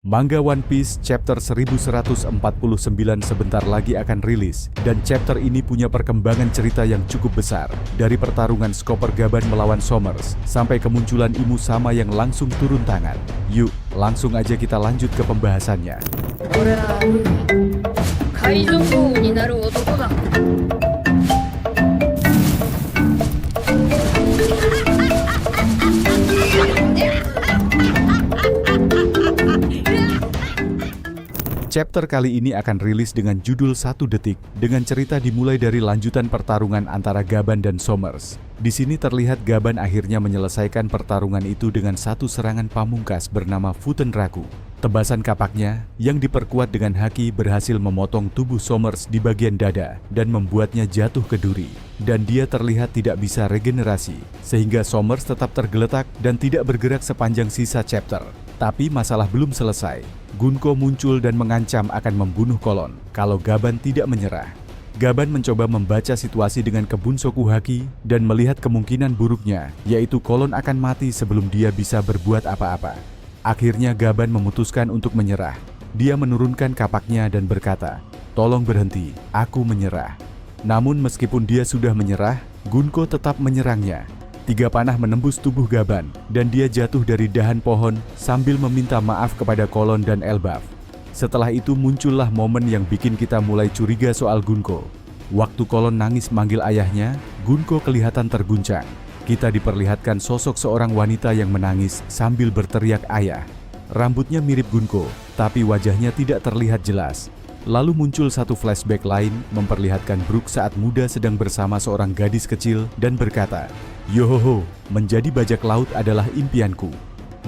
Manga One Piece chapter 1149 sebentar lagi akan rilis, dan chapter ini punya perkembangan cerita yang cukup besar. Dari pertarungan Chopper Gaban melawan Sommers, sampai kemunculan Imu Sama yang langsung turun tangan. Yuk, langsung aja kita lanjut ke pembahasannya. Chapter kali ini akan rilis dengan judul 1 detik, dengan cerita dimulai dari lanjutan pertarungan antara Gaban dan Sommers. Di sini terlihat Gaban akhirnya menyelesaikan pertarungan itu dengan satu serangan pamungkas bernama Futenraku. Tebasan kapaknya yang diperkuat dengan haki berhasil memotong tubuh Sommers di bagian dada dan membuatnya jatuh ke duri. Dan dia terlihat tidak bisa regenerasi, sehingga Sommers tetap tergeletak dan tidak bergerak sepanjang sisa chapter. Tapi masalah belum selesai. Gunko muncul dan mengancam akan membunuh Kolon kalau Gaban tidak menyerah. Gaban mencoba membaca situasi dengan kebunsoku haki dan melihat kemungkinan buruknya, yaitu Kolon akan mati sebelum dia bisa berbuat apa-apa. Akhirnya Gaban memutuskan untuk menyerah. Dia menurunkan kapaknya dan berkata, "Tolong berhenti, aku menyerah." Namun meskipun dia sudah menyerah, Gunko tetap menyerangnya. 3 panah menembus tubuh Gaban, dan dia jatuh dari dahan pohon sambil meminta maaf kepada Kolon dan Elbaf. Setelah itu muncullah momen yang bikin kita mulai curiga soal Gunko. Waktu Kolon nangis manggil ayahnya, Gunko kelihatan terguncang. Kita diperlihatkan sosok seorang wanita yang menangis sambil berteriak ayah. Rambutnya mirip Gunko, tapi wajahnya tidak terlihat jelas. Lalu muncul satu flashback lain memperlihatkan Brook saat muda sedang bersama seorang gadis kecil dan berkata, "Yohoho, menjadi bajak laut adalah impianku."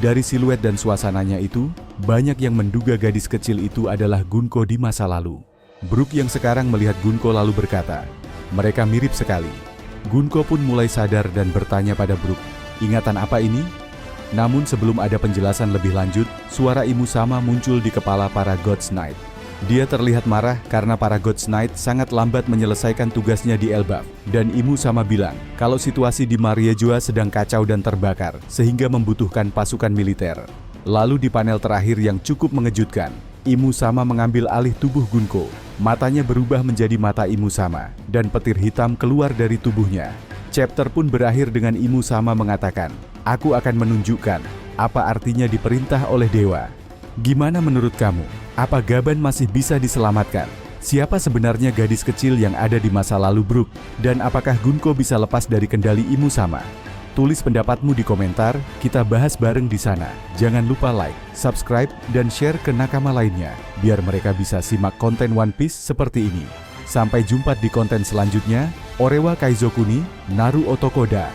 Dari siluet dan suasananya itu, banyak yang menduga gadis kecil itu adalah Gunko di masa lalu. Brook yang sekarang melihat Gunko lalu berkata, "Mereka mirip sekali." Gunko pun mulai sadar dan bertanya pada Brook, "Ingatan apa ini?" Namun sebelum ada penjelasan lebih lanjut, suara Imu Sama muncul di kepala para God's Knight. Dia terlihat marah karena para God's Knight sangat lambat menyelesaikan tugasnya di Elbaf. Dan Imu Sama bilang kalau situasi di Mariejoa sedang kacau dan terbakar, sehingga membutuhkan pasukan militer. Lalu di panel terakhir yang cukup mengejutkan, Imu Sama mengambil alih tubuh Gunko. Matanya berubah menjadi mata Imu Sama, dan petir hitam keluar dari tubuhnya. Chapter pun berakhir dengan Imu Sama mengatakan, "Aku akan menunjukkan apa artinya diperintah oleh dewa." Gimana menurut kamu? Apa Gaban masih bisa diselamatkan? Siapa sebenarnya gadis kecil yang ada di masa lalu Brook? Dan apakah Gunko bisa lepas dari kendali Imu Sama? Tulis pendapatmu di komentar, kita bahas bareng di sana. Jangan lupa like, subscribe, dan share ke nakama lainnya, biar mereka bisa simak konten One Piece seperti ini. Sampai jumpa di konten selanjutnya. Orewa Kaizokuni, Naru Otokoda.